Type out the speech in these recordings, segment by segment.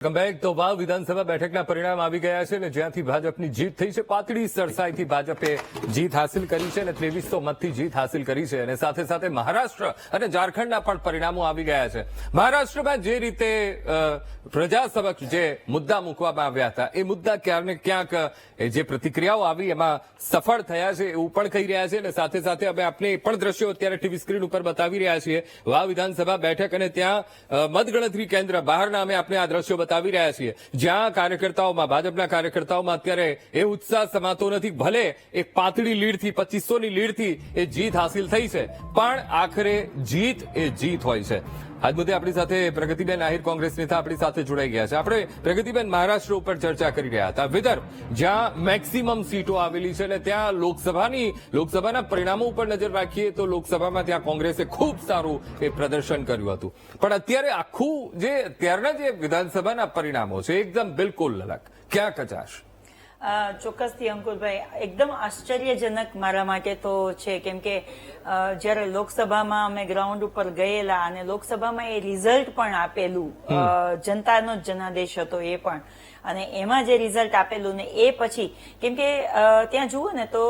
તો વાવ વિધાનસભા બેઠકના પરિણામ આવી ગયા છે અને જ્યાંથી ભાજપની જીત થઈ છે, પાતળી સરસાઈથી ભાજપે જીત હાંસિલ કરી છે અને 2300 મતથી જીત હાંસિલ કરી છે અને સાથે સાથે મહારાષ્ટ્ર અને ઝારખંડના પણ પરિણામો આવી ગયા છે. મહારાષ્ટ્રમાં જે રીતે પ્રજા સમક્ષ જે મુદ્દા મૂકવામાં આવ્યા હતા એ મુદ્દા ક્યાંક ને ક્યાંક જે પ્રતિક્રિયાઓ આવી એમાં સફળ થયા છે એવું પણ કહી રહ્યા છે અને સાથે સાથે અમે આપણે એ પણ દ્રશ્યો અત્યારે ટીવી સ્ક્રીન ઉપર બતાવી રહ્યા છીએ. વાવ વિધાનસભા બેઠક અને ત્યાં મતગણતરી કેન્દ્ર બહારના અમે આપણે આ દ્રશ્યો બતાવી રહ્યા છીએ, જ્યાં કાર્યકર્તાઓમાં ભાજપના કાર્યકર્તાઓમાં અત્યારે એ ઉત્સાહ સમાતો નથી. ભલે એક પાતળી લીડથી 2500ની લીડથી એ જીત હાંસિલ થઈ છે, પણ આખરે જીત એ જીત હોય છે. આજ મુદ્દે આપણી સાથે પ્રગતિબેન આહિર કોંગ્રેસ નેતા આપણી સાથે જોડાઈ ગયા છે. આપણે પ્રગતિબેન મહારાષ્ટ્ર ઉપર ચર્ચા કરી રહ્યા હતા. વિદર્ભ જ્યાં મેક્સિમમ સીટો આવેલી છે અને ત્યાં લોકસભાના પરિણામો ઉપર નજર રાખીએ તો લોકસભામાં ત્યાં કોંગ્રેસે ખૂબ સારું એ પ્રદર્શન કર્યું હતું, પણ અત્યારે આખું જે અત્યારના જે વિધાનસભાના પરિણામો છે એકદમ બિલકુલ અલગ. ક્યાં કચાશ? ચોક્કસથી અંકુરભાઈ, એકદમ આશ્ચર્યજનક મારા માટે તો છે, કેમ કે જયારે લોકસભામાં અમે ગ્રાઉન્ડ ઉપર ગયેલા અને લોકસભામાં એ રિઝલ્ટ પણ આપેલું, જનતાનો જ જનાદેશ હતો એ પણ, અને એમાં જે રિઝલ્ટ આપેલું ને એ પછી, કેમ કે ત્યાં જુઓ ને તો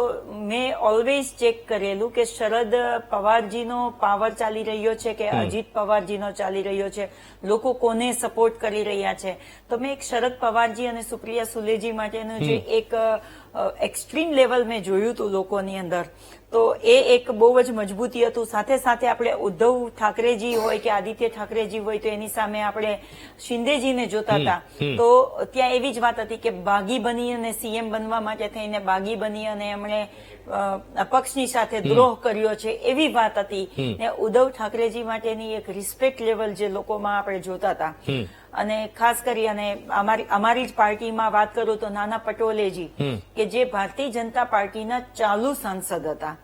મેં ઓલવેઝ ચેક કરેલું કે શરદ પવારજીનો પાવર ચાલી રહ્યો છે કે અજીત પવારજીનો ચાલી રહ્યો છે, લોકો કોને સપોર્ટ કરી રહ્યા છે. તો મેં એક શરદ પવારજી અને સુપ્રિયા સુલેજી માટેનું જે એક એક્સ્ટ્રીમ લેવલ મેં જોયું હતું લોકોની અંદર, તો એ એક બહુ જ મજબૂતી હતું. સાથે સાથે આપણે ઉદ્ધવ ઠાકરેજી હોય કે આદિત્ય ઠાકરેજી હોય તો એની સામે આપણે શિંદેજીને જોતા હતા, તો ત્યાં એવી જ વાત હતી કે બાગી બની અને સીએમ બનવા માટે થઈને બાગી બની અને એમણે પક્ષની સાથે દ્રોહ કર્યો છે એવી વાત હતી. ને ઉદ્ધવ ઠાકરેજી માટેની એક રિસ્પેક્ટ લેવલ જે લોકોમાં આપણે જોતા હતા. અને ખાસ કરી અને અમારી જ પાર્ટીમાં વાત કરું તો નાના પટોલેજી કે જે ભારતીય જનતા પાર્ટીના ચાલુ સાંસદ હતા,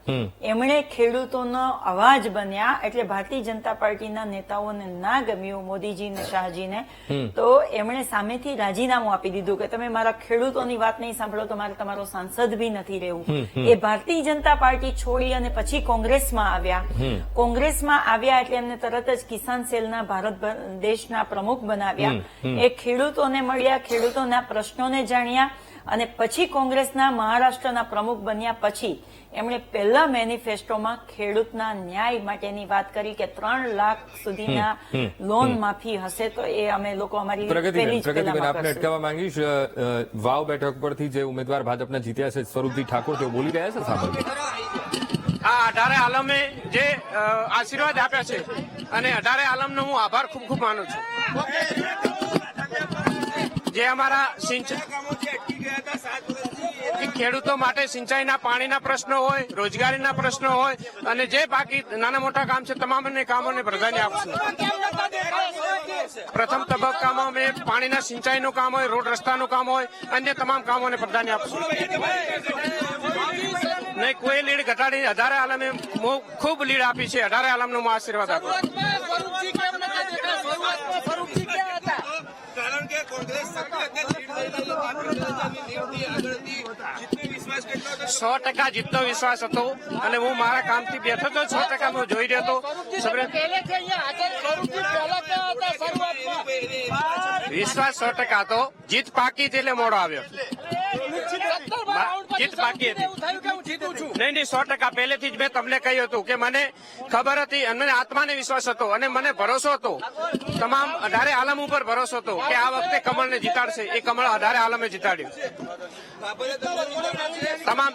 એમણે ખેડૂતોનો અવાજ બન્યા. એટલે ભારતીય જનતા પાર્ટીના નેતાઓને ના ગમ્યું મોદીજી ને શાહજીને, તો એમણે સામેથી રાજીનામું આપી દીધું કે તમે મારા ખેડૂતોની વાત નહીં સાંભળો તો મારે તમારો સાંસદ બી નથી રહેવું. એ ભારતીય જનતા પાર્ટી છોડી અને પછી કોંગ્રેસમાં આવ્યા. કોંગ્રેસમાં આવ્યા એટલે એમને તરત જ કિસાન સેલના ભારત દેશના પ્રમુખ બનાવ્યા. એ ખેડૂતોને મળ્યા, ખેડૂતોના પ્રશ્નોને જાણ્યા અને પછી કોંગ્રેસના મહારાષ્ટ્રના પ્રમુખ બન્યા. પછી એમણે પહેલા મેનિફેસ્ટોમાં ખેડૂતના ન્યાય માટેની વાત કરી કે 3 લાખ સુધીના લોન માફી હશે તો એ અમે લોકો અમારી આપને અટકાવવા માંગીશ. વાવ બેઠક પરથી જે ઉમેદવાર ભાજપના જીત્યા છે સ્વરૂપજી ઠાકોર, તેઓ બોલી રહ્યા છે. સાંભળીએ. આ 18 આલમે જે આશીર્વાદ આપ્યા છે અને 18 આલમનો હું આભાર ખૂબ ખૂબ માનું છું. જે અમારા ખેડૂતો માટે સિંચાઈના પાણીના પ્રશ્નો હોય, રોજગારીના પ્રશ્નો હોય અને જે બાકી નાના મોટા કામ છે તમામને કામોને પ્રાધાન્ય આપશું. પ્રથમ તબક્કામાં અમે પાણીના સિંચાઈનું કામ હોય, રોડ રસ્તાનું કામ હોય, અન્ય તમામ કામોને પ્રાધાન્ય આપશું. નહીં કોઈ લીડ ઘટાડી 18 આલમે ખૂબ લીડ આપી છે. 18 આલમનો હું આશીર્વાદ આપું. કારણ કે કોંગ્રેસ 100% જીતનો વિશ્વાસ હતો અને હું મારા કામથી બેઠો હતો. 100% હું જોઈ રહ્યો હતો. વિશ્વાસ 100% હતો. જીત પાકી એટલે મોડો આવ્યો. જીત બાકી હતી. નહીં 100% પહેલેથી જ મેં તમને કહ્યું હતું કે મને ખબર હતી અને મને આત્માને વિશ્વાસ હતો અને મને ભરોસો હતો, તમામ 18 આલમ ઉપર ભરોસો હતો કે આ વખતે કમળને જીતાડશે. એ કમળ 18 આલમે જીતાડ્યું.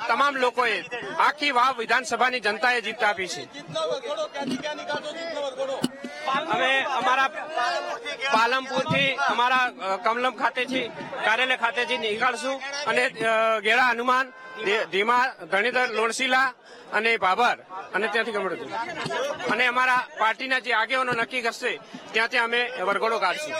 તમામ લોકોએ, આખી વાવ વિધાનસભાની જનતાએ જીત આપી છે. અમે અમારા પાલનપુરથી અમારા કમલમ ખાતેથી કાર્યાલય ખાતેથી નીકળશું અને ગેડા હનુમાન, ધીમા, ધણીધર, લોણસીલા અને ભાભર અને ત્યાંથી ગમડું અને અમારા પાર્ટીના જે આગેવાનો નક્કી કરશે ત્યાંથી અમે વરઘોડો કાઢશું.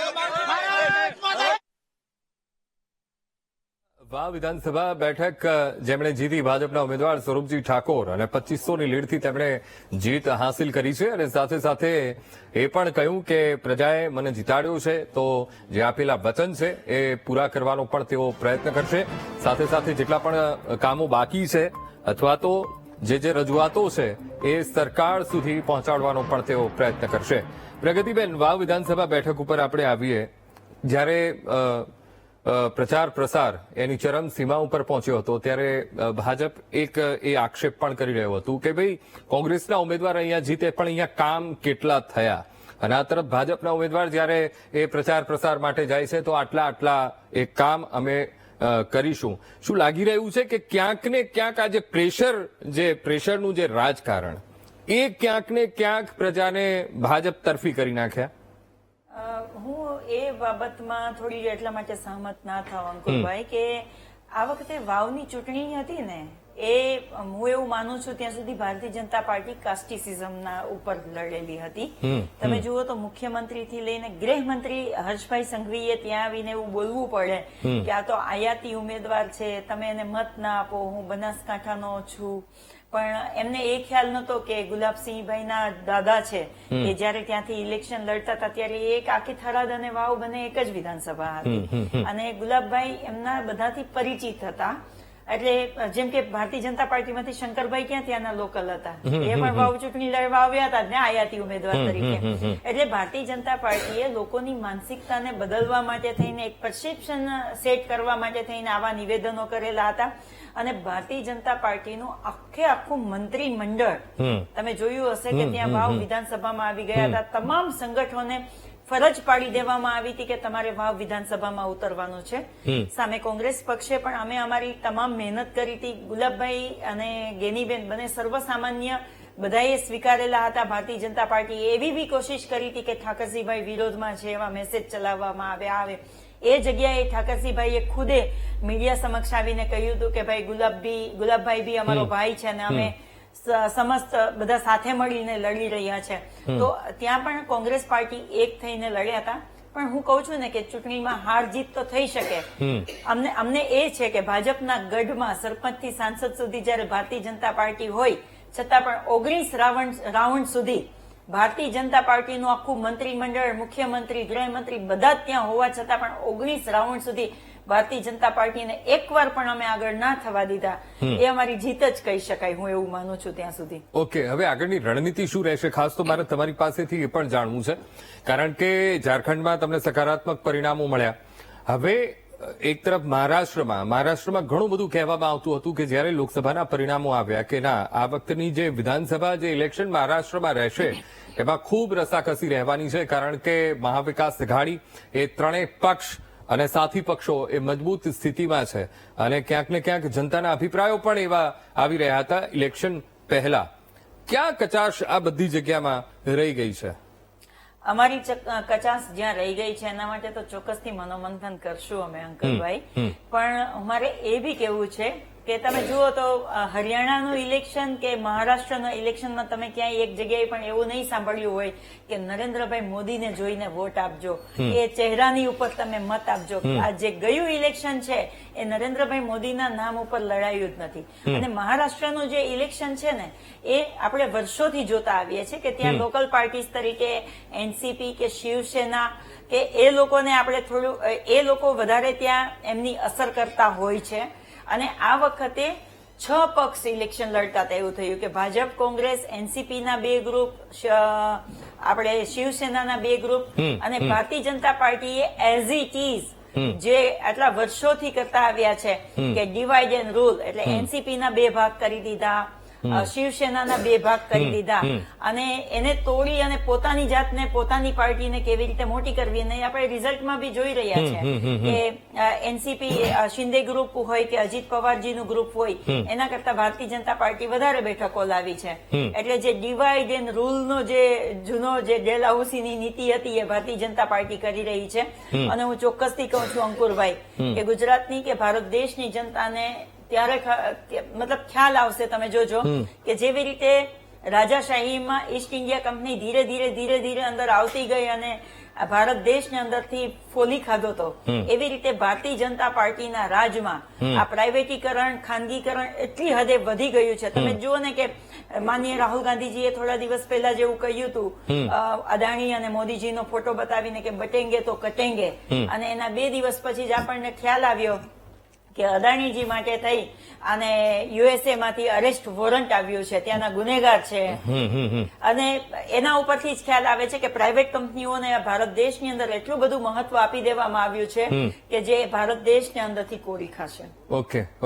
વાવ વિધાનસભા બેઠક જેમણે જીતી ભાજપના ઉમેદવાર સ્વરૂપજી ઠાકોર અને 2500ની લીડથી તેમણે જીત હાંસિલ કરી છે અને સાથે સાથે એ પણ કહ્યું કે પ્રજાએ મને જીતાડ્યો છે તો જે આપેલા વચન છે એ પૂરા કરવાનો પણ તેઓ પ્રયત્ન કરશે. સાથે સાથે જેટલા પણ કામો બાકી છે અથવા તો જે રજૂઆતો છે એ સરકાર સુધી પહોંચાડવાનો પણ તેઓ પ્રયત્ન કરશે. પ્રગતિબેન, વાવ વિધાનસભા બેઠક ઉપર આપણે આવીએ જ્યારે પ્રચાર પ્રસાર એની ચરમ સીમા ઉપર પહોંચ્યો હતો ત્યારે ભાજપ એક એ આક્ષેપ પણ કરી રહ્યું હતું કે ભાઈ કોંગ્રેસના ઉમેદવાર અહીંયા જીતે પણ અહીંયા કામ કેટલા થયા, અને આ તરફ ભાજપના ઉમેદવાર જ્યારે એ પ્રચાર પ્રસાર માટે જાય છે તો આટલા એ કામ અમે કરીશું. શું લાગી રહ્યું છે કે ક્યાંક ને ક્યાંક આ જે પ્રેશરનું જે રાજકારણ એ ક્યાંક ને ક્યાંક પ્રજાને ભાજપ તરફી કરી નાખ્યા? હું એ બાબતમાં થોડી એટલા માટે સહમત ના થાવ અંકુરભાઈ કે આ વખતે વાવની ચૂંટણી હતી ને એ હું એવું માનું છું ત્યાં સુધી ભારતીય જનતા પાર્ટી કાસ્ટિસિઝમના ઉપર લડેલી હતી. તમે જુઓ તો મુખ્યમંત્રી થી લઈને ગૃહમંત્રી હર્ષભાઈ સંઘવીએ ત્યાં આવીને એવું બોલવું પડે કે આ તો આયાતી ઉમેદવાર છે, તમે એને મત ના આપો, હું બનાસકાંઠાનો છું. પણ એમને એ ખ્યાલ નતો કે ગુલાબસિંહભાઈના દાદા છે એ જયારે ત્યાંથી ઇલેક્શન લડતા હતા ત્યારે એક આખી થરાદ અને વાવ બંને એક જ વિધાનસભા હતી અને ગુલાબભાઈ એમના બધાથી પરિચિત હતા. એટલે જેમ કે ભારતીય જનતા પાર્ટીમાંથી શંકરભાઈ ક્યાં ત્યાંના લોકલ હતા, એ પણ વાવ ચૂંટણી લડવા આવ્યા હતા ને આયાતી ઉમેદવાર તરીકે. એટલે ભારતીય જનતા પાર્ટીએ લોકોની માનસિકતાને બદલવા માટે થઈને એક પરસેપ્શન સેટ કરવા માટે થઈને આવા નિવેદનો કરેલા હતા. અને ભારતીય જનતા પાર્ટીનું આખું મંત્રીમંડળ તમે જોયું હશે કે ત્યાં વાવ વિધાનસભામાં આવી ગયા હતા. તમામ સંગઠનોને ફરજ પાડી દેવામાં આવી હતી કે તમારે વાવ વિધાનસભામાં ઉતરવાનું છે. સામે કોંગ્રેસ પક્ષે પણ અમે અમારી તમામ મહેનત કરી હતી. ગુલાબભાઈ અને ગેનીબેન બંને સર્વસામાન્ય બધાએ સ્વીકારેલા હતા. ભારતીય જનતા પાર્ટીએ એવી બી કોશિશ કરી હતી કે ઠાકરસિંહભાઈ વિરોધમાં છે એવા મેસેજ ચલાવવામાં આવે. એ જગ્યાએ ઠાકરસિંહભાઈએ ખુદે મીડિયા સમક્ષ આવીને કહ્યું હતું કે ભાઈ ગુલાબભાઈ બી અમારો ભાઈ છે અને અમે સમસ્ત બધા સાથે મળીને લડી રહ્યા છે. તો ત્યાં પણ કોંગ્રેસ પાર્ટી એક થઈને લડ્યા હતા. પણ હું કઉ છું ને કે ચૂંટણીમાં હાર જીત તો થઈ શકે. અમને એ છે કે ભાજપના ગઢમાં સરપંચથી સાંસદ સુધી જયારે ભારતીય જનતા પાર્ટી હોય છતાં પણ 19 રાઉન્ડ સુધી ભારતીય જનતા પાર્ટીનું આખું મંત્રીમંડળ, મુખ્યમંત્રી, ગૃહમંત્રી બધા જ ત્યાં હોવા છતાં પણ 19 રાઉન્ડ સુધી ભારતીય જનતા પાર્ટીને એકવાર પણ અમે આગળ ના થવા દીધા. એ અમારી જીત જ કહી શકાય, હું એવું માનું છું ત્યાં સુધી. ઓકે, હવે આગળની રણનીતિ શું રહેશે? ખાસ તો મારે તમારી પાસેથી એ પણ જાણવું છે, કારણ કે ઝારખંડમાં તમને સકારાત્મક પરિણામો મળ્યા. હવે એક તરફ મહારાષ્ટ્રમાં ઘણું બધું કહેવામાં આવતું હતું કે જ્યારે લોકસભાના પરિણામો આવ્યા કે ના, આ વખતની જે વિધાનસભા જે ઇલેક્શન મહારાષ્ટ્રમાં રહેશે એમાં ખૂબ રસાકસી રહેવાની છે, કારણ કે મહાવિકાસ આઘાડી એ ત્રણેય પક્ષ અને સાથી પક્ષો એ મજબૂત સ્થિતિમાં છે અને ક્યાંક ને ક્યાંક જનતાના અભિપ્રાયો પણ એવા આવી રહ્યા હતા ઇલેક્શન પહેલા. ક્યાં કચાશ આ બધી જગ્યામાં રહી ગઈ છે? અમારી કચાસ જ્યાં રહી ગઈ છે એના માટે તો ચોક્કસથી મનોમંથન કરશું અમે અંકલભાઈ. પણ અમારે એ બી કેવું છે કે તમે જુઓ તો હરિયાણાનું ઇલેક્શન કે મહારાષ્ટ્રના ઇલેક્શનમાં તમે ક્યાંય એક જગ્યાએ પણ એવું નહીં સાંભળ્યું હોય કે નરેન્દ્રભાઈ મોદીને જોઈને વોટ આપજો, એ ચહેરાની ઉપર તમે મત આપજો. આ જે ગયું ઇલેક્શન છે એ નરેન્દ્રભાઈ મોદીના નામ ઉપર લડાયું જ નથી. અને મહારાષ્ટ્રનું જે ઇલેક્શન છે ને એ આપણે વર્ષોથી જોતા આવીએ છીએ કે ત્યાં લોકલ પાર્ટીઝ તરીકે એનસીપી કે શિવસેના કે એ લોકોને આપણે થોડું એ લોકો વધારે ત્યાં એમની અસર કરતા હોય છે. અને આ વખતે 6 પક્ષ ઇલેક્શન લડતા હતા. એવું થયું કે ભાજપ, કોંગ્રેસ, એનસીપી ના 2 ગ્રુપ, આપણે શિવસેનાના 2 ગ્રુપ અને ભારતીય જનતા પાર્ટીએ એઝ ઇટ ઇઝ જે આટલા વર્ષોથી કરતા આવ્યા છે કે ડિવાઇડ એન્ડ રૂલ, એટલે એનસીપી ના 2 ભાગ કરી દીધા, શિવસેનાના 2 ભાગ કરી દીધા અને એને તોડી અને પોતાની જાતને, પોતાની પાર્ટીને કેવી રીતે મોટી કરવી અને આપણે રિઝલ્ટમાં બી જોઈ રહ્યા છે કે એનસીપી શિંદે ગ્રુપ હોય કે અજીત પવારજીનું ગ્રુપ હોય એના કરતા ભારતીય જનતા પાર્ટી વધારે બેઠકો લાવી છે. એટલે જે ડિવાઇડ એન્ડ રૂલનો જે જૂનો જે ડેલહાઉસીની નીતિ હતી એ ભારતીય જનતા પાર્ટી કરી રહી છે. અને હું ચોક્કસથી કહું છું અંકુરભાઈ કે ગુજરાતની કે ભારત દેશની જનતાને ત્યારે મતલબ ખ્યાલ આવશે, તમે જોજો કે જેવી રીતે રાજાશાહીમાં ઈસ્ટ ઇન્ડિયા કંપની ધીરે ધીરે અંદર આવતી ગઈ અને ભારત દેશને અંદરથી ફોલી ખાધો હતો, એવી રીતે ભારતીય જનતા પાર્ટીના રાજમાં આ પ્રાઇવેટીકરણ, ખાનગીકરણ એટલી હદે વધી ગયું છે. તમે જુઓ ને કે માનનીય રાહુલ ગાંધીજીએ થોડા દિવસ પહેલા જેવું કહ્યું હતું અદાણી અને મોદીજીનો ફોટો બતાવીને કે બટેંગે તો કટેંગે, અને એના 2 દિવસ પછી જ આપણને ખ્યાલ આવ્યો કે અદાણીજી માટે થઈ અને યુએસએ માંથી અરેસ્ટ વોરંટ આવ્યું છે, ત્યાંના ગુનેગાર છે, અને એના ઉપરથી જ ખ્યાલ આવે છે કે પ્રાઇવેટ કંપનીઓને ભારત દેશની અંદર એટલું બધું મહત્વ આપી દેવામાં આવ્યું છે કે જે ભારત દેશને અંદરથી કોરી ખાશે.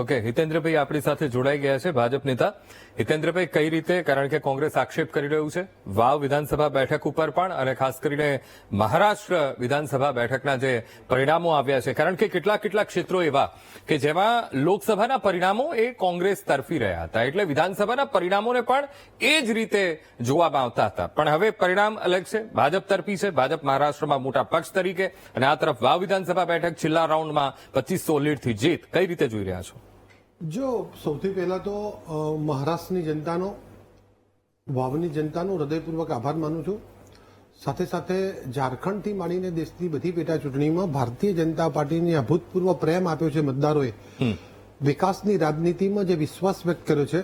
ઓકે હિતેન્દ્રભાઈ આપણી સાથે જોડાઈ ગયા છે ભાજપ નેતા. હિતેન્દ્રભાઈ, કઈ રીતે, કારણ કે કોંગ્રેસ આક્ષેપ કરી રહ્યું છે વાવ વિધાનસભા બેઠક ઉપર પણ, અને ખાસ કરીને મહારાષ્ટ્ર વિધાનસભા બેઠકના જે પરિણામો આવ્યા છે, કારણ કે કેટલાક ક્ષેત્રો એવા કે જેમાં લોકસભાના પરિણામો એ કોંગ્રેસ તરફી રહ્યા હતા, એટલે વિધાનસભાના પરિણામોને પણ એ જ રીતે જોવામાં આવતા હતા. પણ હવે પરિણામ અલગ છે, ભાજપ તરફી છે, ભાજપ મહારાષ્ટ્રમાં મોટા પક્ષ તરીકે, અને આ તરફ વાવ વિધાનસભા બેઠક છેલ્લા રાઉન્ડમાં 2500 લીડથી જીત. કઈ રીતે જોઈ રહ્યા છો? જો સૌથી પહેલા તો મહારાષ્ટ્રની જનતાનો, વાવની જનતાનો હૃદયપૂર્વક આભાર માનું છું. સાથે સાથે ઝારખંડથી માંડીને દેશની બધી પેટા ચૂંટણીમાં ભારતીય જનતા પાર્ટીને અભૂતપૂર્વ પ્રેમ આપ્યો છે મતદારોએ. વિકાસની રાજનીતિમાં જે વિશ્વાસ વ્યક્ત કર્યો છે,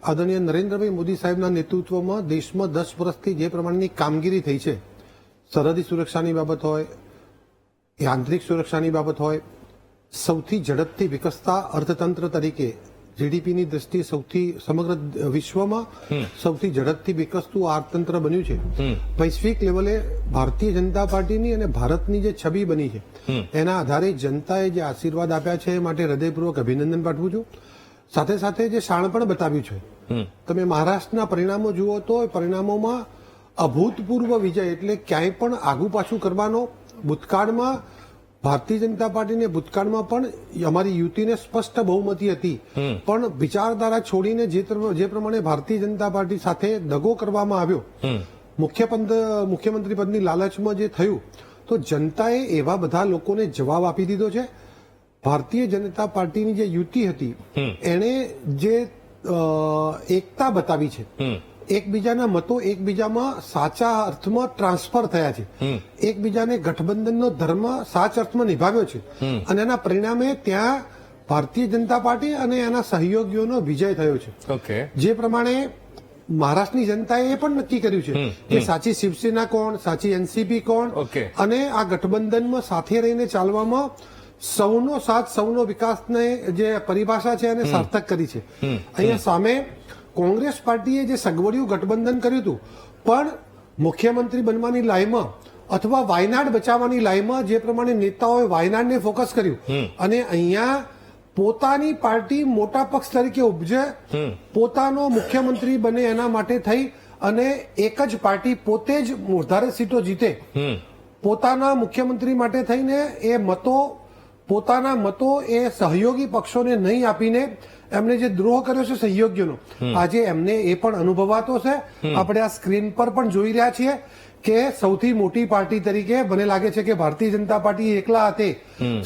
આદરણીય નરેન્દ્રભાઈ મોદી સાહેબના નેતૃત્વમાં દેશમાં 10 વર્ષથી જે પ્રમાણેની કામગીરી થઈ છે, સરહદી સુરક્ષાની બાબત હોય, આંતરિક સુરક્ષાની બાબત હોય, સૌથી ઝડપથી વિકસતા અર્થતંત્ર તરીકે જીડીપીની દ્રષ્ટિએ સૌથી સમગ્ર વિશ્વમાં સૌથી ઝડપથી વિકસતું આ અર્થતંત્ર બન્યું છે. વૈશ્વિક લેવલે ભારતીય જનતા પાર્ટીની અને ભારતની જે છબી બની છે એના આધારે જનતાએ જે આશીર્વાદ આપ્યા છે એ માટે હૃદયપૂર્વક અભિનંદન પાઠવું છું. સાથે સાથે જે શાણપણ બતાવ્યું છે, તમે મહારાષ્ટ્રના પરિણામો જુઓ તો એ પરિણામોમાં અભૂતપૂર્વ વિજય, એટલે ક્યાંય પણ આગુ પાછું કરવાનો, ભૂતકાળમાં ભારતીય જનતા પાર્ટીને ભૂતકાળમાં પણ અમારી યુતિને સ્પષ્ટ બહુમતી હતી, પણ વિચારધારા છોડીને જે પ્રમાણે ભારતીય જનતા પાર્ટી સાથે દગો કરવામાં આવ્યો, મુખ્યમંત્રી પદની લાલચમાં જે થયું, તો જનતાએ એવા બધા લોકોને જવાબ આપી દીધો છે. ભારતીય જનતા પાર્ટીની જે યુતિ હતી એણે જે એકતા બતાવી છે, એકબીજાના મતો એકબીજામાં સાચા અર્થમાં ટ્રાન્સફર થયા છે, એકબીજાને ગઠબંધનનો ધર્મ સાચા અર્થમાં નિભાવ્યો છે, અને એના પરિણામે ત્યાં ભારતીય જનતા પાર્ટી અને એના સહયોગીઓનો વિજય થયો છે. જે પ્રમાણે મહારાષ્ટ્રની જનતાએ એ પણ નક્કી કર્યું છે કે સાચી શિવસેના કોણ, સાચી એનસીપી કોણ, અને આ ગઠબંધનમાં સાથે રહીને ચાલવામાં સૌનો સાથ, સૌનો વિકાસને જે પરિભાષા છે એને સાર્થક કરી છે. અહીંયા સામે કોંગ્રેસ પાર્ટીએ જે સગવડિયું ગઠબંધન કર્યું હતું, પણ મુખ્યમંત્રી બનવાની લાઈમાં અથવા વાયનાડ બચાવવાની લાઈમાં જે પ્રમાણે નેતાઓએ વાયનાડને ફોકસ કર્યું, અને અહીંયા પોતાની પાર્ટી મોટા પક્ષ તરીકે ઉપજે, પોતાનો મુખ્યમંત્રી બને એના માટે થઈ અને એક જ પાર્ટી પોતે જ વધારે સીટો જીતે, પોતાના મુખ્યમંત્રી માટે થઈને એ પોતાના મતો એ સહયોગી પક્ષોને નહીં આપીને એમને જે દ્રોહ કર્યો છે સહયોગીઓનો, આજે એમને એ પણ અનુભવાતો છે. આપણે આ સ્ક્રીન પર પણ જોઈ રહ્યા છીએ કે સૌથી મોટી પાર્ટી તરીકે મને લાગે છે કે ભારતીય જનતા પાર્ટી એકલા હાથે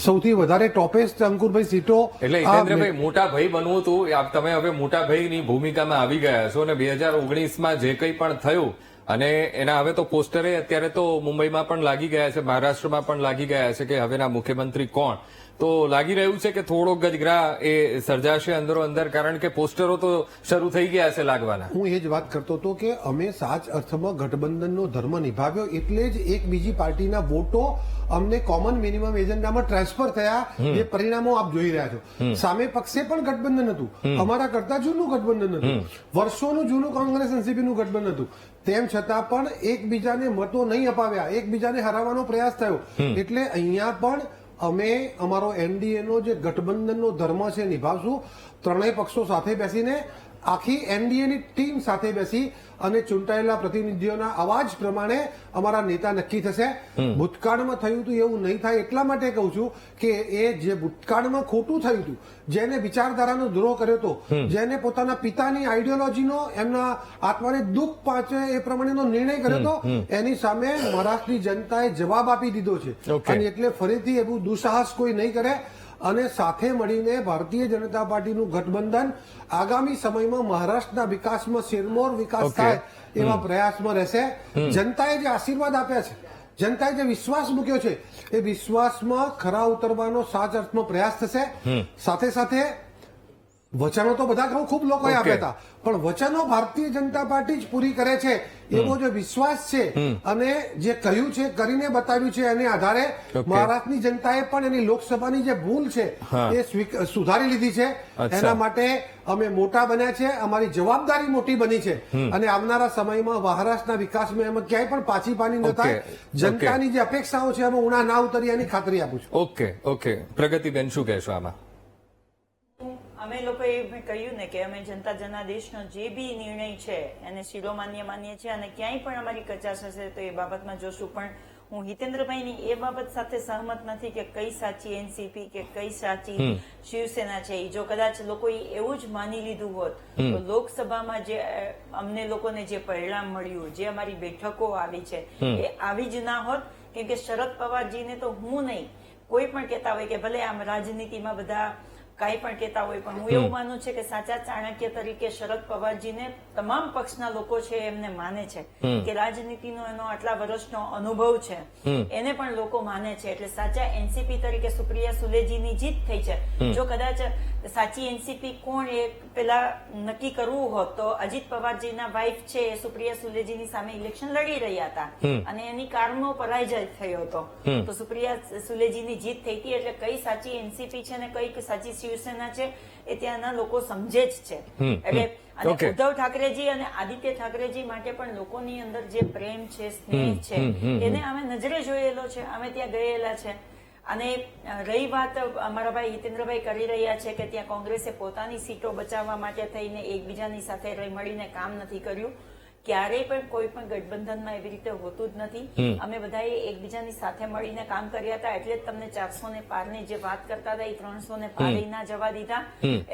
સૌથી વધારે ટોપેસ્ટ અંકુરભાઈ સીટો. એટલે હિતેન્દ્રભાઈ, મોટા ભાઈ બનવું હતું, તમે હવે મોટા ભાઈની ભૂમિકામાં આવી ગયા છો, અને 2019માં જે કંઈ પણ થયું, અને એના હવે તો પોસ્ટરે અત્યારે તો મુંબઈમાં પણ લાગી ગયા છે, મહારાષ્ટ્રમાં પણ લાગી ગયા છે કે હવેના મુખ્યમંત્રી કોણ. તો લાગી રહ્યું છે કે થોડો ગજગરા એ સર્જાશે અંદરો અંદર, કારણ કે પોસ્ટરો તો શરૂ થઈ ગયા છે લાગવાના. હું એ જ વાત કરતો હતો કે અમે સાચ અર્થમાં ગઠબંધનનો ધર્મ નિભાવ્યો, એટલે જ એક બીજી પાર્ટીના વોટો અમને કોમન મિનિમમ એજન્ડામાં ટ્રાન્સફર થયા, જે પરિણામો આપ જોઈ રહ્યા છો. સામે પક્ષે પણ ગઠબંધન હતું, અમારા કરતા જૂનું ગઠબંધન હતું, વર્ષોનું જૂનું કોંગ્રેસ એનસીપીનું ગઠબંધન હતું, તેમ છતાં પણ એકબીજાને મતો નહીં અપાવ્યા, એકબીજાને હરાવવાનો પ્રયાસ થયો. એટલે અહીંયા પણ અમે અમારો એનડીએનો જે ગઠબંધનનો ધર્મ છે નિભાવશું. ત્રણેય પક્ષો સાથે બેસીને, આખી એનડીએની ટીમ સાથે બેસી અને ચૂંટાયેલા પ્રતિનિધિઓના અવાજ પ્રમાણે અમારા નેતા નક્કી થશે. ભૂતકાળમાં થયું હતું એવું નહીં થાય, એટલા માટે કહું છું કે એ જે ભૂતકાળમાં ખોટું થયું હતું, જેને વિચારધારાનો દ્રોહ કર્યો હતો, જેને પોતાના પિતાની આઈડિયોલોજીનો એમના આત્માને દુઃખ પહોંચે એ પ્રમાણેનો નિર્ણય કર્યો હતો, એની સામે મહારાષ્ટ્રની જનતાએ જવાબ આપી દીધો છે. અને એટલે ફરીથી એવું દુঃસાહસ કોઈ નહીં કરે, અને સાથે મળીને ભારતીય જનતા પાર્ટીનું ગઠબંધન આગામી સમયમાં મહારાષ્ટ્રના વિકાસમાં શેરમોર વિકાસ થાય એવા પ્રયાસમાં રહેશે. જનતાએ જે આશીર્વાદ આપ્યા છે, જનતાએ જે વિશ્વાસ મૂક્યો છે, એ વિશ્વાસમાં ખરા ઉતરવાનો સાચ અર્થમાં પ્રયાસ થશે. સાથે સાથે વચનો તો બધા ખૂબ લોકોએ Okay. આપ્યા હતા, પણ વચનો ભારતીય જનતા પાર્ટી જ પૂરી કરે છે એવો જે વિશ્વાસ છે અને જે કહ્યું છે કરીને બતાવ્યું છે એને આધારે Okay. મહારાષ્ટ્રની જનતાએ પણ એની લોકસભાની જે ભૂલ છે હા. એ સુધારી લીધી છે. અચ્છા. એના માટે અમે મોટા બન્યા છે, અમારી જવાબદારી મોટી બની છે અને આવનારા સમયમાં મહારાષ્ટ્રના વિકાસમાં એમાં ક્યાંય પણ પાછી પાની ન Okay. થાય. જનતાની જે અપેક્ષાઓ છે એમાં ઉણા ના ઉતરી એની ખાતરી આપું છું. ઓકે પ્રગતિબેન શું કહેશો આમાં? અમે લોકોએ મેં કહ્યું ને કે અમે જનતા જનાદેશનો જે બી નિર્ણય છે એને શિરોમાન્ય માનીએ છીએ અને ક્યાંય પણ અમારી કચાશ હશે તો એ બાબતમાં જોશું. પણ હું હિતેન્દ્રભાઈની એ બાબત સાથે સહમત નથી કે કઈ સાચી એનસીપી કે કઈ સાચી શિવસેના છે. જો કદાચ લોકોએ એવું જ માની લીધું હોત તો લોકસભામાં જે અમને લોકોને જે પરિણામ મળ્યું, જે અમારી બેઠકો આવી છે એ આવી જ ના હોત. કેમ કે શરદ પવારજીને તો હું નહીં, કોઈ પણ કહેતા હોય કે ભલે આમ રાજનીતિમાં બધા કાંઈ પણ કહેતા હોય, પણ હું એવું માનું છે કે સાચા ચાણક્ય તરીકે શરદ પવારજીને તમામ પક્ષના લોકો છે એમને માને છે કે રાજનીતિનો એનો આટલા વર્ષનો અનુભવ છે એને પણ લોકો માને છે. એટલે સાચા એનસીપી તરીકે સુપ્રિયા સુલેજીની જીત થઈ છે. જો કદાચ સાચી એનસીપી કોણ એ પેલા નક્કી કરવું હોત તો અજીત પવારજીના વાઇફ છે એ સુપ્રિયા સુલેજીની સામે ઇલેક્શન લડી રહ્યા હતા અને એની કારનો પરાજય થયો હતો. તો સુપ્રિયા સુલેજીની જીત થઈ હતી. એટલે કઈ સાચી એનસીપી છે ને કઈ સાચી શિવસેના છે એ ત્યાંના લોકો સમજે જ છે. એટલે અને Okay. ઉદ્ધવ ઠાકરેજી અને આદિત્ય ઠાકરેજી માટે પણ લોકોની અંદર જે પ્રેમ છે, સ્નેહ છે એને અમે નજરે જોયેલો છે, અમે ત્યાં ગયેલા છે. અને રહી વાત અમારા ભાઈ હિતેન્દ્રભાઈ કરી રહ્યા છે કે ત્યાં કોંગ્રેસે પોતાની સીટો બચાવવા માટે થઈને એકબીજાની સાથે મળીને કામ નથી કર્યું. ક્યારેય પણ કોઈ પણ ગઠબંધનમાં એવી રીતે હોતું જ નથી. અમે બધાએ એકબીજાની સાથે મળીને કામ કર્યા હતા. એટલે જ તમને 400 ને પારની જે વાત કરતા હતા એ 300 ને પાર ના જવા દીધા.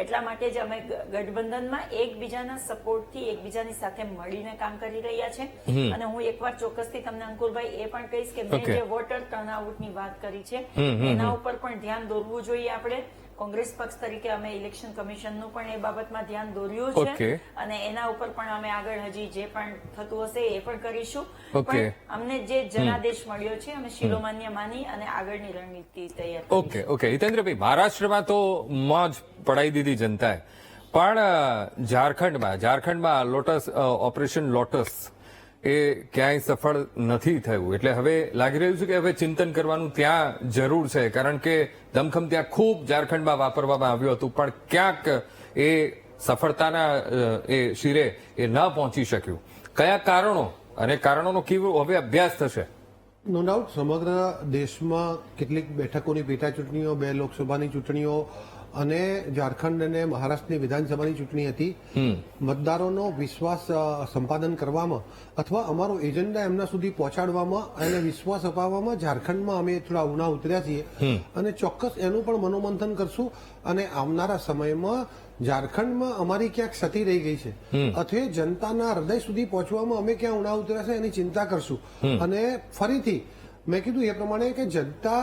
એટલા માટે જ અમે ગઠબંધનમાં એકબીજાના સપોર્ટથી એકબીજાની સાથે મળીને કામ કરી રહ્યા છે. અને હું એકવાર ચોક્કસથી તમને અંકુરભાઈ એ પણ કહીશ કે મેં Okay. જે વોટર ટર્નઆઉટની વાત કરી છે એના ઉપર પણ ધ્યાન દોરવું જોઈએ. આપણે કોંગ્રેસ પક્ષ તરીકે અમે ઇલેક્શન કમિશનનું પણ એ બાબતમાં ધ્યાન દોર્યું છે Okay. અને એના ઉપર પણ અમે આગળ હજી જે પણ થતું હશે એ પણ કરીશું. Okay. પણ અમને જે જનાદેશ મળ્યો છે અમે શિરોમાન્ય માની અને આગળની રણનીતિ તૈયાર કરી. ઓકે હિતેન્દ્રભાઈ, મહારાષ્ટ્રમાં તો મોજ પડાઈ દીધી જનતાએ, પણ ઝારખંડમાં ઓપરેશન લોટસ એ ક્યાંય સફળ નથી થયું. એટલે હવે લાગી રહ્યું છે કે હવે ચિંતન કરવાનું ત્યાં જરૂર છે, કારણ કે દમખમ ત્યાં ખૂબ ઝારખંડમાં વાપરવામાં આવ્યું હતું પણ ક્યાંક એ સફળતાના એ શિરે એ ન પહોંચી શક્યું. કયા કારણો અને કારણોનો કેવો હવે અભ્યાસ થશે? નો ડાઉટ સમગ્ર દેશમાં કેટલીક બેઠકોની પેટા ચૂંટણીઓ, 2 લોકસભાની ચૂંટણીઓ અને ઝારખંડ અને મહારાષ્ટ્રની વિધાનસભાની ચૂંટણી હતી. મતદારોનો વિશ્વાસ સંપાદન કરવામાં અથવા અમારો એજન્ડા એમના સુધી પહોંચાડવામાં અને વિશ્વાસ અપાવવામાં ઝારખંડમાં અમે થોડા ઉના ઉતર્યા છીએ અને ચોક્કસ એનું પણ મનોમંથન કરશું. અને આવનારા સમયમાં ઝારખંડમાં અમારી ક્યાંક ક્ષતિ રહી ગઈ છે અથવા જનતાના હૃદય સુધી પહોંચવામાં અમે ક્યાં ઉના ઉતર્યા છે એની ચિંતા કરશું. અને ફરીથી મેં કીધું એ પ્રમાણે કે જનતા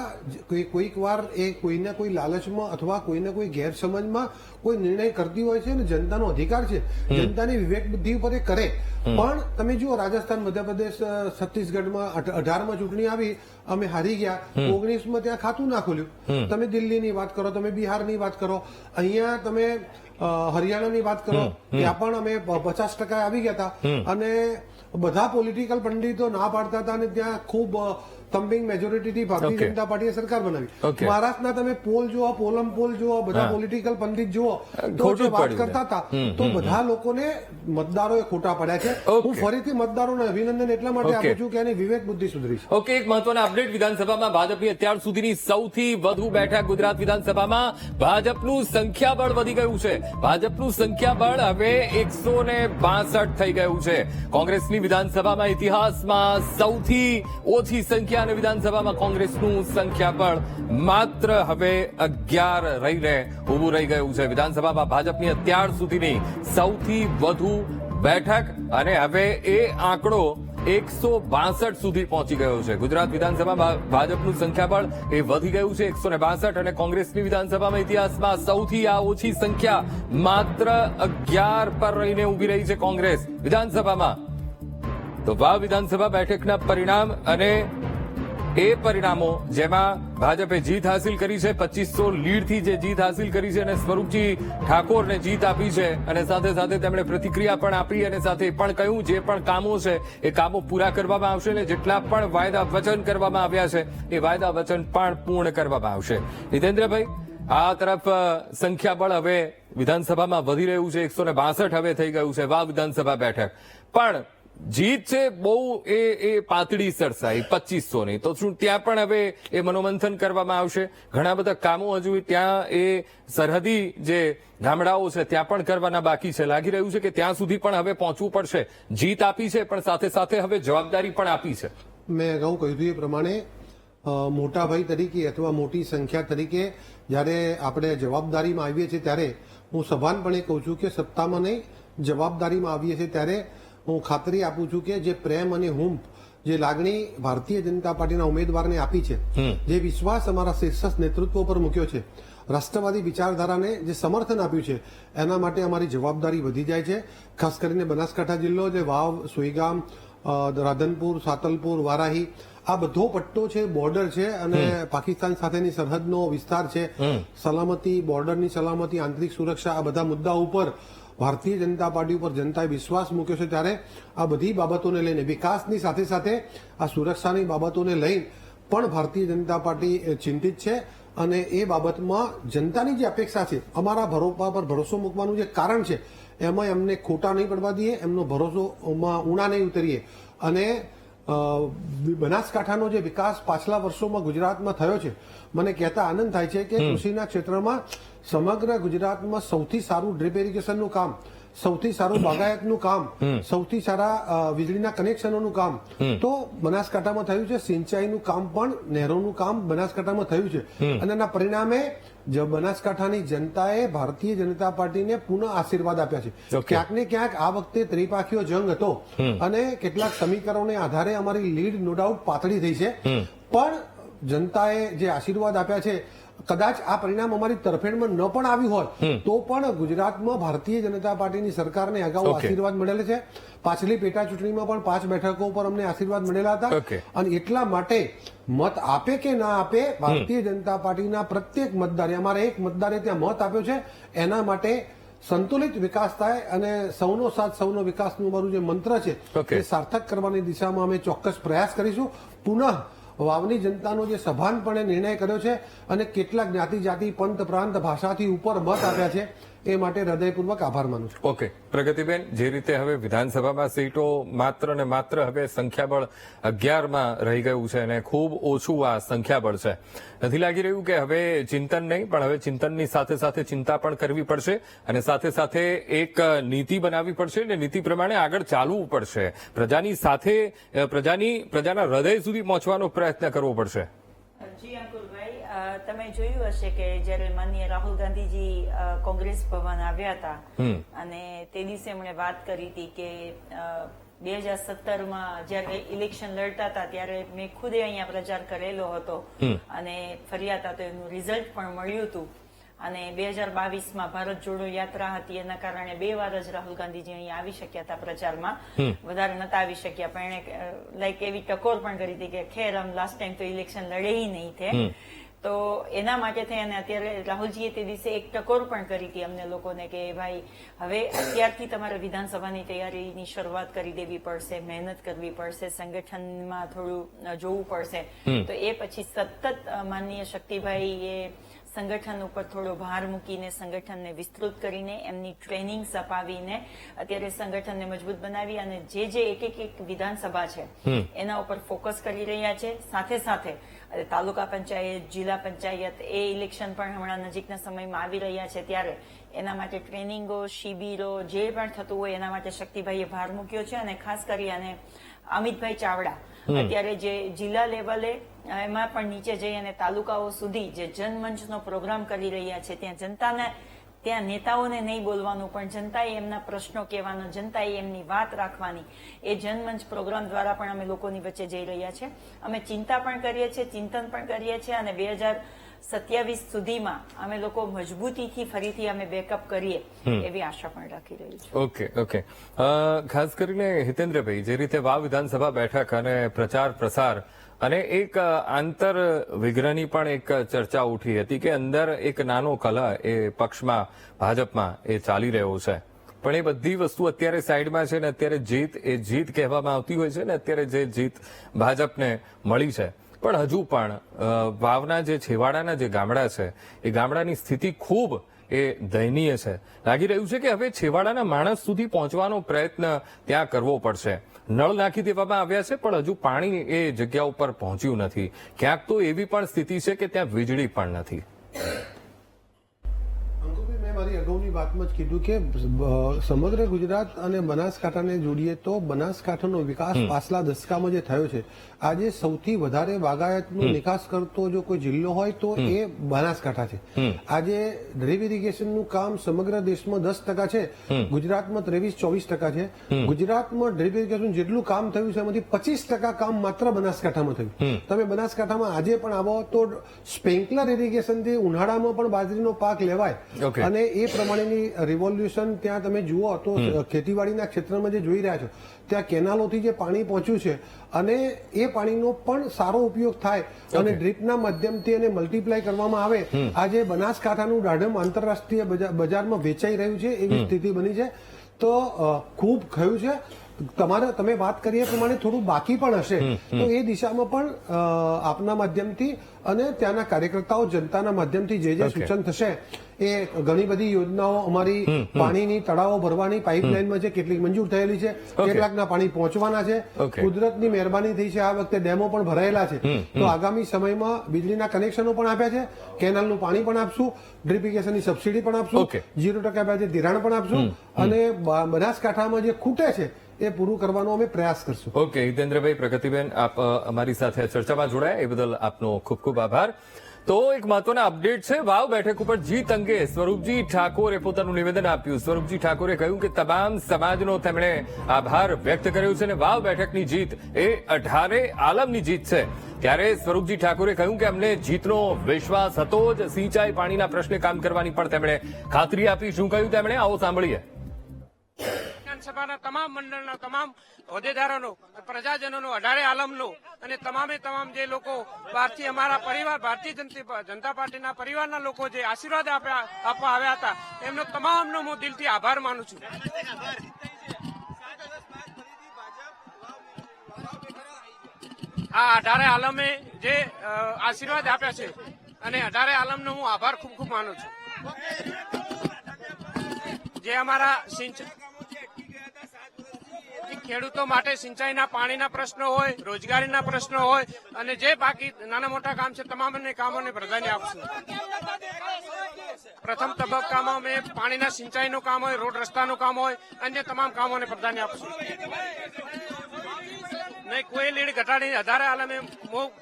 કોઈક વાર એ કોઈને કોઈ લાલચમાં અથવા કોઈને કોઈ ગેરસમજમાં કોઈ નિર્ણય કરતી હોય છે અને જનતાનો અધિકાર છે, જનતાની વિવેક બુદ્ધિ ઉપર એ કરે. પણ તમે જુઓ રાજસ્થાન, મધ્યપ્રદેશ, છત્તીસગઢમાં 18માં ચૂંટણી આવી, અમે હારી ગયા. 19માં ત્યાં ખાતું ના ખોલ્યું. તમે દિલ્હીની વાત કરો, તમે બિહારની વાત કરો, અહીંયા તમે હરિયાણાની વાત કરો, ત્યાં પણ અમે 50% આવી ગયા હતા અને બધા પોલિટિકલ પંડિતો ના પાડતા હતા અને ત્યાં ખૂબ થમ્પિંગ મેજોરિટીથી ભારતીય Okay. જનતા પાર્ટીએ સરકાર બનાવી. Okay. મહારાષ્ટ્રના તમે પોલ જુઓ, પોલ જુઓ, બધા પોલિટિકલ પંડિત જુઓ તો ખોટું જે વાત પડ્યું કરતા હતા તો બધા લોકોને મતદારોએ ખોટા પડ્યા છે. Okay. હું ફરીથી મતદારોને અભિનંદન એટલા માટે Okay. આપું છું કે એની વિવેક બુદ્ધિ સુધરી છે. ઓકે, એક મહત્વના અપડેટ. વિધાનસભામાં ભાજપની અત્યાર સુધીની સૌથી વધુ બેઠક ગુજરાત વિધાનસભામાં ભાજપનું સંખ્યાબળ વધી ગયું છે. ભાજપનું સંખ્યાબળ હવે 162 થઈ ગયું છે. કોંગ્રેસની વિધાનસભામાં ઇતિહાસમાં સૌથી ઓછી સંખ્યા અને વિધાનસભામાં કોંગ્રેસનું સંખ્યાબળ માત્ર હવે 11 રહીને ઉભું રહી ગયું છે. વિધાનસભામાં ભાજપની અત્યાર સુધીની સૌથી વધુ બેઠક અને હવે એ આંકડો 162 સુધી પહોંચી ગયો છે. ગુજરાત વિધાનસભામાં ભાજપનું સંખ્યાબળ એ વધી ગયું છે 162 અને કોંગ્રેસની વિધાનસભામાં ઇતિહાસમાં સૌથી આ ઓછી સંખ્યા માત્ર 11 પર રહીને ઉભી રહી છે કોંગ્રેસ વિધાનસભામાં. તો વાવ વિધાનસભા બેઠકના પરિણામ અને એ પરિણામો જેમાં ભાજપે જીત હાસિલ કરી છે, 2500 લીડથી જે જીત હાસિલ કરી છે અને સ્વરૂપજી ઠાકોરને જીત આપી છે અને સાથે સાથે તેમણે પ્રતિક્રિયા પણ આપી અને સાથે એ પણ કહ્યું જે પણ કામો છે એ કામો પૂરા કરવામાં આવશે અને જેટલા પણ વાયદા વચન કરવામાં આવ્યા છે એ વાયદા વચન પણ પૂર્ણ કરવામાં આવશે. જીતેન્દ્રભાઈ, આ તરફ સંખ્યાબળ હવે વિધાનસભામાં વધી રહ્યું છે, 162 હવે થઈ ગયું છે વાવ વિધાનસભા બેઠક, પણ જીત છે બહુ એ પાતળી સરસાઈ 2500ની, તો શું ત્યાં પણ હવે એ મનોમંથન કરવામાં આવશે? ઘણા બધા કામો હજુ ત્યાં એ સરહદી જે ગામડાઓ છે ત્યાં પણ કરવાના બાકી છે. લાગી રહ્યું છે કે ત્યાં સુધી પણ હવે પહોંચવું પડશે. જીત આપી છે પણ સાથે સાથે હવે જવાબદારી પણ આપી છે. મેં અગાઉ કહ્યું હતું એ પ્રમાણે મોટા ભાઈ તરીકે અથવા મોટી સંખ્યા તરીકે જ્યારે આપણે જવાબદારીમાં આવીએ છીએ ત્યારે હું સભાનપણે કહું છું કે સત્તામાં નહીં જવાબદારીમાં આવીએ છીએ ત્યારે હું ખાતરી આપું છું કે જે પ્રેમ અને હુંફ, જે લાગણી ભારતીય જનતા પાર્ટીના ઉમેદવારને આપી છે, જે વિશ્વાસ અમારા શીર્ષ નેતૃત્વ પર મૂક્યો છે, રાષ્ટ્રવાદી વિચારધારાને જે સમર્થન આપ્યું છે, એના માટે અમારી જવાબદારી વધી જાય છે. ખાસ કરીને બનાસકાંઠા જિલ્લો જે વાવ, સુઈગામ, રાધનપુર, સાતલપુર, વારાહી, આ બધો પટ્ટો છે, બોર્ડર છે અને પાકિસ્તાન સાથેની સરહદનો વિસ્તાર છે. સલામતી, બોર્ડરની સલામતી, આંતરિક સુરક્ષા, આ બધા મુદ્દા ઉપર ભારતીય જનતા પાર્ટી ઉપર જનતાએ વિશ્વાસ મૂક્યો છે. ત્યારે આ બધી બાબતોને લઈને, વિકાસની સાથે સાથે આ સુરક્ષાની બાબતોને લઈને પણ ભારતીય જનતા પાર્ટી ચિંતિત છે અને એ બાબતમાં જનતાની જે અપેક્ષા છે, અમારા પર ભરોસો મૂકવાનું જે કારણ છે, એમાં એમને ખોટા નહીં પડવા દઈએ, એમનો ભરોસોમાં ઊણા નહીં ઉતરીએ અને બનાસકાંઠાનો જે વિકાસ પાછલા વર્ષોમાં ગુજરાતમાં થયો છે, મને કહેતા આનંદ થાય છે કે કૃષિના ક્ષેત્રમાં સમગ્ર ગુજરાતમાં સૌથી સારું ડ્રીપ ઇરિગેશનનું કામ, સૌથી સારું બાગાયતનું કામ, સૌથી સારા વીજળીના કનેક્શનોનું કામ તો બનાસકાંઠામાં થયું છે. સિંચાઈનું કામ પણ, નહેરોનું કામ બનાસકાંઠામાં થયું છે અને એના પરિણામે બનાસકાંઠાની જનતાએ ભારતીય જનતા પાર્ટીને પુનઃ આશીર્વાદ આપ્યા છે. ક્યાંક ને ક્યાંક આ વખતે ત્રિપાખીયો જંગ હતો અને કેટલાક સમીકરણોને આધારે અમારી લીડ નો ડાઉટ પાતળી થઈ છે, પણ જનતાએ જે આશીર્વાદ આપ્યા છે, કદાચ આ પરિણામ અમારી તરફેણમાં ન પણ આવ્યું હોય તો પણ ગુજરાતમાં ભારતીય જનતા પાર્ટીની સરકારને અગાઉ આશીર્વાદ મળેલા છે. પાછલી પેટા ચૂંટણીમાં પણ 5 બેઠકો પર અમને આશીર્વાદ મળેલા હતા અને એટલા માટે મત આપે કે ના આપે, ભારતીય જનતા પાર્ટીના પ્રત્યેક મતદારે, અમારે એક મતદારે ત્યાં મત આપ્યો છે, એના માટે સંતુલિત વિકાસ થાય અને સૌનો સાથ સૌનો વિકાસનું અમારું જે મંત્ર છે એ સાર્થક કરવાની દિશામાં અમે ચોક્કસ પ્રયાસ કરીશું. પુનઃ વાવની જનતાનો જે સભાનપણે નિર્ણય કર્યો છે અને કેટલાક જ્ઞાતિ જાતિ પંથ પ્રાંત ભાષાથી ઉપર મત આપ્યા છે એ માટે હૃદયપૂર્વક આભાર માનું છું. ઓકે પ્રગતિબેન, જે રીતે હવે વિધાનસભામાં સીટો માત્ર ને માત્ર હવે સંખ્યાબળ 11માં રહી ગયું છે અને ખૂબ ઓછું આ સંખ્યાબળ છે, નથી લાગી રહ્યું કે હવે ચિંતન નહીં પણ હવે ચિંતનની સાથે સાથે ચિંતા પણ કરવી પડશે અને સાથે સાથે એક નીતિ બનાવવી પડશે અને નીતિ પ્રમાણે આગળ ચાલવું પડશે, પ્રજાની સાથે પ્રજાના હૃદય સુધી પહોંચવાનો પ્રયત્ન કરવો પડશે? જી અંકુરભાઈ, તમે જોયું હશે કે જયારે માનનીય રાહુલ ગાંધીજી કોંગ્રેસ ભવન આવ્યા હતા અને તે દિવસે એમણે વાત કરી હતી કે 2017માં જયારે ઇલેક્શન લડતા હતા ત્યારે મેં ખુદે અહીંયા પ્રચાર કરેલો હતો અને ફર્યા હતા તો એનું રિઝલ્ટ પણ મળ્યું હતું અને 2022માં ભારત જોડો યાત્રા હતી, એના કારણે 2 વાર જ રાહુલ ગાંધીજી અહીંયા આવી શક્યા હતા પ્રચારમાં, વધારે નતા આવી શક્યા, પણ એને લાઈક એવી ટકોર પણ કરી હતી કે ખેર આમ લાસ્ટ ટાઈમ તો ઇલેક્શન લડે નહીં થે, તો એના માટે થઈ અને અત્યારે રાહુલજીએ તે દિવસે એક ટકોર પણ કરી હતી અમને લોકોને કે ભાઈ હવે અત્યારથી તમારે વિધાનસભાની તૈયારીની શરૂઆત કરી દેવી પડશે, મહેનત કરવી પડશે, સંગઠનમાં થોડું જોવું પડશે. તો એ પછી સતત માનનીય શક્તિભાઈ એ સંગઠન ઉપર થોડો ભાર મૂકીને સંગઠનને વિસ્તૃત કરીને એમની ટ્રેનિંગ્સ અપાવીને અત્યારે સંગઠનને મજબૂત બનાવી અને જે એક વિધાનસભા છે એના ઉપર ફોકસ કરી રહ્યા છે. સાથે સાથે તાલુકા પંચાયત, જિલ્લા પંચાયત એ ઇલેક્શન પણ હમણાં નજીકના સમયમાં આવી રહ્યા છે, ત્યારે એના માટે ટ્રેનિંગો, શિબિરો જે પણ થતું હોય એના માટે શક્તિભાઈએ ભાર મૂક્યો છે અને ખાસ કરી અને અમિતભાઈ ચાવડા અત્યારે જે જિલ્લા લેવલે એમાં પણ નીચે જઈ અને તાલુકાઓ સુધી જે જનમંચનો પ્રોગ્રામ કરી રહ્યા છે, ત્યાં જનતાને, ત્યાં નેતાઓને નહીં બોલવાનું પણ જનતાએ એમના પ્રશ્નો કહેવાનો, જનતાએ એમની વાત રાખવાની, એ જનમંચ પ્રોગ્રામ દ્વારા પણ અમે લોકોની વચ્ચે જઈ રહ્યા છે. અમે ચિંતા પણ કરીએ છીએ, ચિંતન પણ કરીએ છીએ અને 2027 સુધીમાં અમે લોકો મજબૂતીથી ફરીથી અમે બેકઅપ કરીએ એવી આશા પણ રાખી રહી છે. ઓકે ખાસ કરીને હિતેન્દ્રભાઈ, જે રીતે વાવ વિધાનસભા બેઠક અને પ્રચાર પ્રસાર અને એક આંતર વિગ્રહની પણ એક ચર્ચા ઉઠી હતી કે અંદર એક નાનો કલહ એ પક્ષમાં ભાજપમાં એ ચાલી રહ્યો છે, પણ એ બધી વસ્તુ અત્યારે સાઈડમાં છે ને અત્યારે જીત કહેવામાં આવતી હોય છે ને અત્યારે જે જીત ભાજપને મળી છે, પણ હજુ પણ વાવના જે છેવાડાના જે ગામડા છે એ ગામડાની સ્થિતિ ખૂબ એ દયનીય છે. લાગી રહ્યું છે કે હવે છેવાડાના માણસ સુધી પહોંચવાનો પ્રયત્ન ત્યાં કરવો પડશે. નળ નાખી દેવામાં આવ્યા છે પણ હજુ પાણી એ જગ્યા ઉપર પહોંચ્યું નથી. ક્યાંક તો એવી પણ સ્થિતિ છે કે ત્યાં વીજળી પણ નથી. અંકુરભાઈ, મેં મારી અગાઉની વાતમાં જ કીધું કે સમગ્ર ગુજરાત અને બનાસકાંઠાને જોડીએ તો બનાસકાંઠાનો વિકાસ પાછલા દશકામાં જે થયો છે, આજે સૌથી વધારે બાગાયતનો નિકાસ કરતો જો કોઈ જિલ્લો હોય તો એ બનાસકાંઠા છે. આજે ડ્રીપ ઇરિગેશનનું કામ સમગ્ર દેશમાં 10% છે, ગુજરાતમાં 23-24% છે. ગુજરાતમાં ડ્રીપ ઇરિગેશન જેટલું કામ થયું છે એમાંથી 25% કામ માત્ર બનાસકાંઠામાં થયું. તમે બનાસકાંઠામાં આજે પણ આવો તો સ્પ્રિંકલર ઇરિગેશનથી ઉનાળામાં પણ બાજરીનો પાક લેવાય અને એ પ્રમાણેની રિવોલ્યુશન ત્યાં તમે જુઓ તો ખેતીવાડીના ક્ષેત્રમાં જે જોઈ રહ્યા છો ત્યાં કેનાલોથી જે પાણી પહોંચ્યું છે અને એ પાણીનો પણ સારો ઉપયોગ થાય અને ડ્રીપના માધ્યમથી એને મલ્ટીપ્લાય કરવામાં આવે. આજે બનાસકાંઠાનું દાડમ આંતરરાષ્ટ્રીય બજારમાં વેચાઈ રહ્યું છે એવી સ્થિતિ બની છે. તો ખૂબ ખયું છે. તમે વાત કરી એ પ્રમાણે થોડું બાકી પણ હશે તો એ દિશામાં પણ આપના માધ્યમથી અને ત્યાંના કાર્યકર્તાઓ જનતાના માધ્યમથી જે સૂચન થશે એ ઘણી બધી યોજનાઓ અમારી પાણીની તળાવો ભરવાની પાઇપલાઇનમાં છે, કેટલીક મંજૂર થયેલી છે, કેટલાકના પાણી પહોંચવાના છે. કુદરતની મહેરબાની થઈ છે, આ વખતે ડેમો પણ ભરાયેલા છે. તો આગામી સમયમાં વીજળીના કનેક્શનો પણ આપ્યા છે, કેનાલનું પાણી પણ આપશું, ડ્રીપ ઇરિગેશનની સબસિડી પણ આપશું, 0% વ્યાજે ધિરાણ પણ આપશું અને બનાસકાંઠામાં જે ખૂટે છે એ પૂરું કરવાનો અમે પ્રયાસ કરશું. ઓકે, હિતેન્દ્રભાઈ, પ્રગતિબેન, આપ અમારી સાથે ચર્ચામાં જોડાયા એ બદલ આપનો ખૂબ ખૂબ આભાર. તો એક મહત્વના અપડેટ છે. વાવ બેઠક ઉપર જીત અંગે સ્વરૂપજી ઠાકોરે પોતાનું નિવેદન આપ્યું. સ્વરૂપજી ઠાકોરે કહ્યું કે તમામ સમાજનો તેમણે આભાર વ્યક્ત કર્યો છે અને વાવ બેઠકની જીત એ 18 આલમની જીત છે. ત્યારે સ્વરૂપજી ઠાકોરે કહ્યું કે અમને જીતનો વિશ્વાસ હતો જ. સિંચાઈ પાણીના પ્રશ્ને કામ કરવાની પણ તેમણે ખાતરી આપી. શું કહ્યું તેમણે, આવો સાંભળીએ. વિધાનસભાના તમામ મંડળના તમામ હોદ્દેદારોનો, પ્રજાજનોનો, 18 આલમનો અને તમામે તમામ જે લોકો બહારથી અમારા પરિવાર ભારતીય જનતા પાર્ટીના પરિવારના લોકો જે આશીર્વાદ આપવા આવ્યા હતા એમનો તમામનો હું દિલથી આભાર માનું છું. આ 18 આલમે જે આશીર્વાદ આપ્યા છે અને 18 આલમનો હું આભાર ખૂબ ખૂબ માનું છું. જે અમારા ખેડૂતો માટે સિંચાઈના પાણીના પ્રશ્નો હોય, રોજગારીના પ્રશ્નો હોય અને જે બાકી નાના મોટા કામ છે તમામને કામોને પ્રાધાન્ય આપશું. પ્રથમ તબક્કામાં અમે પાણીના સિંચાઈનું કામ હોય, રોડ રસ્તાનું કામ હોય, અન્ય તમામ કામોને પ્રાધાન્ય આપશું. નહીં કોઈ લીડ ઘટાડી 18 આલમે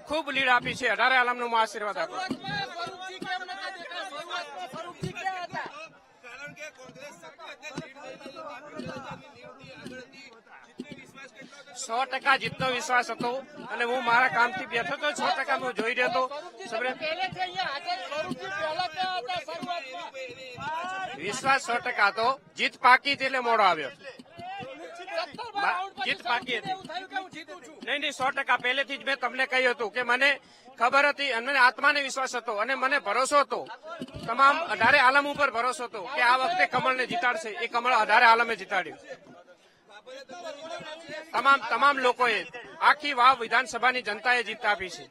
ખૂબ લીડ આપી છે. 18 આલમનો હું આશીર્વાદ આપું. 100% જીતનો વિશ્વાસ હતો અને હું મારા કામથી બેઠો હતો. 100% હું જોઈ રહ્યો હતો. વિશ્વાસ 100% હતો. જીત પાકી હતી એટલે મોડો આવ્યો. જીત પાકી હતી. નહીં 100% પહેલેથી જ મેં તમને કહ્યું હતું કે મને ખબર હતી અને આત્માને વિશ્વાસ હતો અને મને ભરોસો હતો, તમામ 18 આલમ ઉપર ભરોસો હતો કે આ વખતે કમળને જીતાડશે. એ કમળ 18 આલમે જીતાડ્યું. તમામ લોકોએ, આખી વાવ વિધાનસભાની જનતાએ જીત આપી છે.